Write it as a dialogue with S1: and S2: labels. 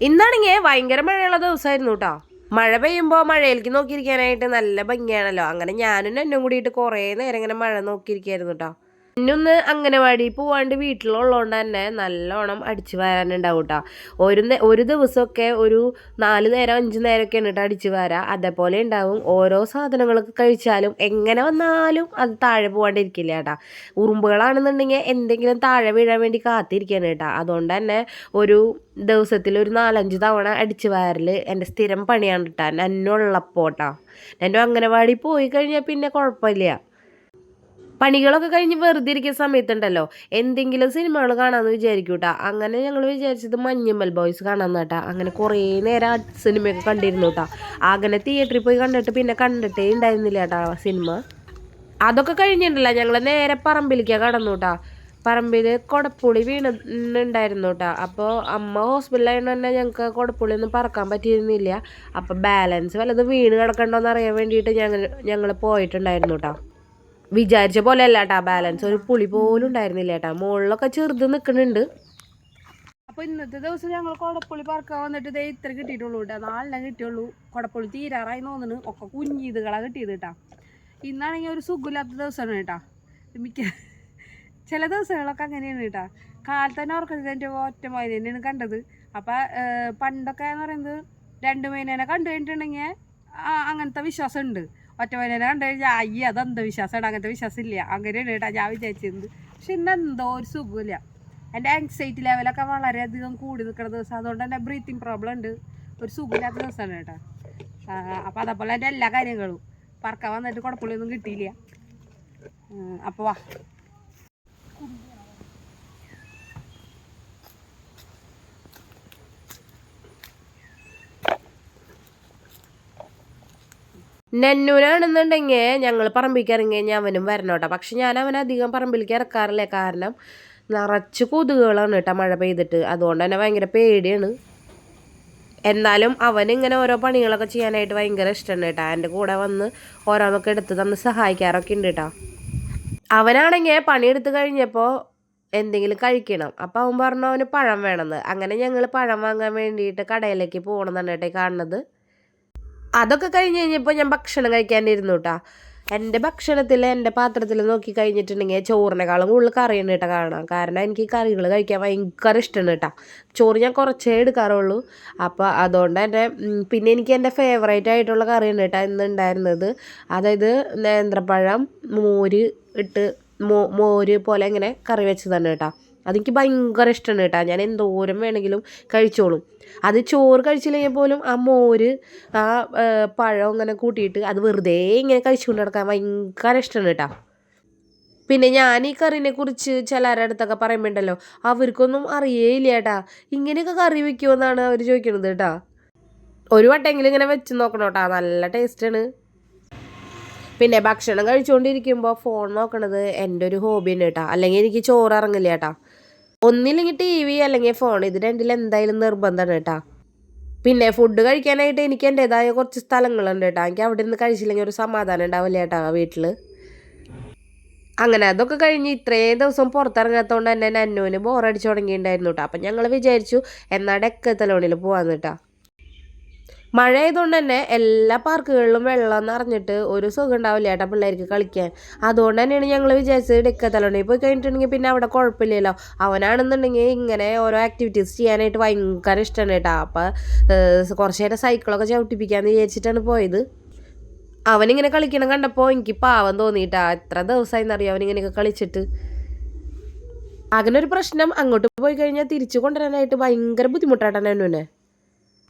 S1: ഇന്നാണെങ്കിൽ ഭയങ്കര മഴയുള്ള ദിവസമായിരുന്നു കേട്ടോ. മഴ പെയ്യുമ്പോൾ മഴയിലേക്ക് നോക്കിയിരിക്കാനായിട്ട് നല്ല ഭംഗിയാണല്ലോ. അങ്ങനെ ഞാനും എന്നും കൂടിയിട്ട് കുറേ നേരം ഇങ്ങനെ മഴ നോക്കിയിരിക്കായിരുന്നു കേട്ടോ. എന്നൊന്ന് അംഗനവാടി പോവാണ്ട് വീട്ടിലുള്ളതുകൊണ്ട് തന്നെ നല്ലോണം അടിച്ചു വരാനുണ്ടാവും കേട്ടോ. ഒരു ദിവസമൊക്കെ ഒരു 4 നേരം 5 നേരമൊക്കെയാണ് കേട്ടോ അടിച്ചു വരാം. അതേപോലെ ഉണ്ടാവും. ഓരോ സാധനങ്ങളൊക്കെ കഴിച്ചാലും എങ്ങനെ വന്നാലും അത് താഴെ പോകാണ്ടിരിക്കില്ല കേട്ടോ. ഉറുമ്പുകളാണെന്നുണ്ടെങ്കിൽ എന്തെങ്കിലും താഴെ വീഴാൻ വേണ്ടി കാത്തിരിക്കുകയാണ് കേട്ടോ. അതുകൊണ്ട് തന്നെ ഒരു ദിവസത്തിൽ ഒരു 4-5 തവണ അടിച്ചു വാരൽ എൻ്റെ സ്ഥിരം പണിയാണ് കേട്ടോ. എന്നുള്ളപ്പോൾ കേട്ടോ. എന്നെ അംഗനവാടി പോയി കഴിഞ്ഞാൽ പിന്നെ കുഴപ്പമില്ല. പണികളൊക്കെ കഴിഞ്ഞ് വെറുതെ ഇരിക്കുന്ന സമയത്തുണ്ടല്ലോ എന്തെങ്കിലും സിനിമകൾ കാണാമെന്ന് വിചാരിക്കൂട്ടാ. അങ്ങനെ ഞങ്ങൾ വിചാരിച്ചത് മഞ്ഞുമ്മൽ ബോയ്സ് കാണാമെന്ന് കേട്ടാ. അങ്ങനെ കുറേ നേരം ആ സിനിമയൊക്കെ കണ്ടിരുന്നു കേട്ടാ. അങ്ങനെ തിയേറ്ററിൽ പോയി കണ്ടിട്ട് പിന്നെ കണ്ടിട്ടേ ഉണ്ടായിരുന്നില്ല കേട്ടാ സിനിമ. അതൊക്കെ കഴിഞ്ഞിട്ടുണ്ടല്ലോ ഞങ്ങൾ നേരെ പറമ്പിലേക്കാണ് കടന്നു കേട്ടാ. പറമ്പിൽ കുടപ്പുളി വീണുണ്ടായിരുന്നു കേട്ടോ. അപ്പോൾ അമ്മ ഹോസ്പിറ്റലായതുകൊണ്ട് തന്നെ ഞങ്ങൾക്ക് കുടപ്പുളി ഒന്നും പറക്കാൻ പറ്റിയിരുന്നില്ല. അപ്പോൾ ബാലൻസ് വല്ലതും വീണ് കിടക്കണ്ടോയെന്ന് അറിയാൻ വേണ്ടിയിട്ട് ഞങ്ങൾ പോയിട്ടുണ്ടായിരുന്നു കേട്ടോ. വിചാരിച്ച പോലെ അല്ല കേട്ടാ ബാലൻസ് ഒരു പുളി പോലും ഉണ്ടായിരുന്നില്ല കേട്ടാ. മുകളിലൊക്കെ ചെറുത് നിൽക്കുന്നുണ്ട്. അപ്പോൾ ഇന്നത്തെ ദിവസം ഞങ്ങൾ കുടപ്പുളി പറക്കാൻ വന്നിട്ട് ഇതേ ഇത്ര കിട്ടിയിട്ടുള്ളൂ കേട്ടോ. 4 കിട്ടിയുള്ളൂ. കുടപ്പുളി തീരാറായി തോന്നുന്നു. ഒക്കെ കുഞ്ഞിതുകളാണ് കിട്ടിയത് കേട്ടോ. ഇന്നാണെങ്കിൽ ഒരു സുഖമില്ലാത്ത ദിവസമാണ് കേട്ടോ. ചില ദിവസങ്ങളൊക്കെ അങ്ങനെയാണ് കേട്ടോ. കാലത്ത് തന്നെ ഓർക്കുന്നത് എൻ്റെ ഒറ്റ മൈന തന്നെയാണ് കണ്ടത്. അപ്പം പണ്ടൊക്കെ എന്ന് പറയുന്നത് 2 മൈനേനെ കണ്ടു കഴിഞ്ഞിട്ടുണ്ടെങ്കിൽ അങ്ങനത്തെ വിശ്വാസം ഉണ്ട്. ഒറ്റ മൈനേനെ കണ്ടു കഴിഞ്ഞാൽ അയ്യ അത് അന്ധവിശ്വാസമാണ്, അങ്ങനത്തെ വിശ്വാസം ഇല്ല. അങ്ങനെയാണ് കേട്ടോ ഞാൻ വിചാരിച്ചിരുന്നത്. പക്ഷെ ഇന്ന് എന്തോ ഒരു സുഖമില്ല. എൻ്റെ ആങ്സൈറ്റി ലെവലൊക്കെ വളരെയധികം കൂടി നിൽക്കുന്ന ദിവസം. അതുകൊണ്ട് തന്നെ ബ്രീത്തിങ് പ്രോബ്ലം ഉണ്ട്. ഒരു സുഖമില്ലാത്ത ദിവസമാണ് കേട്ടോ. അപ്പോൾ അതേപോലെ എൻ്റെ എല്ലാ കാര്യങ്ങളും പറക്കാൻ വന്നിട്ട് കുഴപ്പമില്ലൊന്നും കിട്ടിയില്ല. അപ്പോൾ വാ നെന്നൂനാണെന്നുണ്ടെങ്കിൽ ഞങ്ങൾ പറമ്പിലേക്ക് ഇറങ്ങി കഴിഞ്ഞാൽ അവനും വരണോട്ടോ. പക്ഷെ ഞാൻ അവനധികം പറമ്പിലേക്ക് ഇറക്കാറില്ല. കാരണം നിറച്ച് കൊതുകുകളാണ് കേട്ടോ മഴ പെയ്തിട്ട്. അതുകൊണ്ട് തന്നെ ഭയങ്കര പേടിയാണ്. എന്നാലും അവനിങ്ങനെ ഓരോ പണികളൊക്കെ ചെയ്യാനായിട്ട് ഭയങ്കര ഇഷ്ടമാണ് കേട്ടോ. എൻ്റെ കൂടെ വന്ന് ഓരോന്നൊക്കെ എടുത്ത് തന്ന് സഹായിക്കാറൊക്കെ ഉണ്ട് കേട്ടോ. അവനാണെങ്കിൽ പണിയെടുത്ത് കഴിഞ്ഞപ്പോൾ എന്തെങ്കിലും കഴിക്കണം. അപ്പോൾ അവൻ പറഞ്ഞു അവന് പഴം വേണമെന്ന്. അങ്ങനെ ഞങ്ങൾ പഴം വാങ്ങാൻ വേണ്ടിയിട്ട് കടയിലേക്ക് പോകണമെന്നാണ് കേട്ടോ കാണുന്നത്. അതൊക്കെ കഴിഞ്ഞ് കഴിഞ്ഞപ്പോൾ ഞാൻ ഭക്ഷണം കഴിക്കാനിരുന്നു കേട്ടോ. എൻ്റെ ഭക്ഷണത്തിൽ എൻ്റെ പാത്രത്തിൽ നോക്കി കഴിഞ്ഞിട്ടുണ്ടെങ്കിൽ ചോറിനേക്കാളും കൂടുതൽ കറിയാണ് കേട്ടോ കാണാം. കാരണം എനിക്ക് കറികൾ കഴിക്കാൻ ഭയങ്കര ഇഷ്ടമാണ് കേട്ടോ. ചോറ് ഞാൻ കുറച്ചേ എടുക്കാറുള്ളൂ. അപ്പോൾ അതുകൊണ്ട് തന്നെ പിന്നെ എനിക്ക് എൻ്റെ ഫേവറേറ്റ് ആയിട്ടുള്ള കറിയാണ് കേട്ടോ ഇന്ന് ഉണ്ടായിരുന്നത്. അതായത് നേന്ത്രപ്പഴം മോര് ഇട്ട് മോര് പോലെ ഇങ്ങനെ കറി വെച്ചതാണ് കേട്ടോ. അതെനിക്ക് ഭയങ്കര ഇഷ്ടമാണ് കേട്ടോ. ഞാൻ എന്തോരം വേണമെങ്കിലും കഴിച്ചോളും. അത് ചോറ് കഴിച്ചില്ലെങ്കിൽ പോലും ആ മോര് ആ പഴം ഇങ്ങനെ കൂട്ടിയിട്ട് അത് വെറുതെ ഇങ്ങനെ കഴിച്ചുകൊണ്ട് നടക്കാൻ ഭയങ്കര ഇഷ്ടമാണ് കേട്ടോ. പിന്നെ ഞാൻ ഈ കറിനെ കുറിച്ച് ചിലരുടെ അടുത്തൊക്കെ പറയുമ്പോണ്ടല്ലോ അവർക്കൊന്നും അറിയേയില്ല കേട്ടാ. ഇങ്ങനെയൊക്കെ കറി വെക്കുമെന്നാണ് അവർ ചോദിക്കണത് കേട്ടോ. ഒരു വട്ടെങ്കിലും ഇങ്ങനെ വെച്ച് നോക്കണം കേട്ടോ. നല്ല ടേസ്റ്റാണ്. പിന്നെ ഭക്ഷണം കഴിച്ചുകൊണ്ടിരിക്കുമ്പോൾ ഫോൺ നോക്കണത് എൻ്റെ ഒരു ഹോബിയാണ് കേട്ടോ. അല്ലെങ്കിൽ എനിക്ക് ചോറ് ഇറങ്ങില്ല കേട്ടോ. ഒന്നില്ലെങ്കിൽ TV അല്ലെങ്കിൽ ഫോൺ, ഇത് രണ്ടിൽ എന്തായാലും നിർബന്ധമാണ് കേട്ടോ. പിന്നെ ഫുഡ് കഴിക്കാനായിട്ട് എനിക്ക് എൻ്റെതായ കുറച്ച് സ്ഥലങ്ങളുണ്ട് കേട്ടോ. എനിക്ക് അവിടെ നിന്ന് കഴിച്ചില്ലെങ്കിൽ ഒരു സമാധാനം ഉണ്ടാവില്ല കേട്ടോ വീട്ടിൽ. അങ്ങനെ അതൊക്കെ കഴിഞ്ഞ് ഇത്രയും ദിവസം പുറത്തിറങ്ങാത്തതുകൊണ്ട് തന്നെ നന്നൂന് ബോറടിച്ച് തുടങ്ങിയിട്ടുണ്ടായിരുന്നു കേട്ടോ. അപ്പം ഞങ്ങൾ വിചാരിച്ചു എന്നാൽ ഡെക്കത്തലോണിൽ പോകാമെന്ന് കേട്ടോ. മഴ ആയതുകൊണ്ട് തന്നെ എല്ലാ പാർക്കുകളിലും വെള്ളം നിറഞ്ഞിട്ട് ഒരു സുഖം ഉണ്ടാവില്ല കേട്ടോ പിള്ളേർക്ക് കളിക്കാൻ. അതുകൊണ്ട് തന്നെയാണ് ഞങ്ങൾ വിചാരിച്ചത് ഡെക്കത്തലോണിൽ പോയി കഴിഞ്ഞിട്ടുണ്ടെങ്കിൽ പിന്നെ അവിടെ കുഴപ്പമില്ലല്ലോ. അവനാണെന്നുണ്ടെങ്കിൽ ഇങ്ങനെ ഓരോ ആക്ടിവിറ്റീസ് ചെയ്യാനായിട്ട് ഭയങ്കര ഇഷ്ടമാണ് കേട്ടോ. അപ്പോൾ കുറച്ച് നേരം സൈക്കിളൊക്കെ ചവിട്ടിപ്പിക്കാമെന്ന് വിചാരിച്ചിട്ടാണ് പോയത്. അവനിങ്ങനെ കളിക്കണം കണ്ടപ്പോൾ എനിക്ക് പാവം തോന്നിയിട്ടാ. എത്ര ദിവസമായിന്നറിയാം അവനിങ്ങനെയൊക്കെ കളിച്ചിട്ട്. അങ്ങനെ ഒരു പ്രശ്നം, അങ്ങോട്ട് പോയി കഴിഞ്ഞാൽ തിരിച്ചു കൊണ്ടുവരാനായിട്ട് ഭയങ്കര ബുദ്ധിമുട്ടായിട്ടാണ് എന്നെ.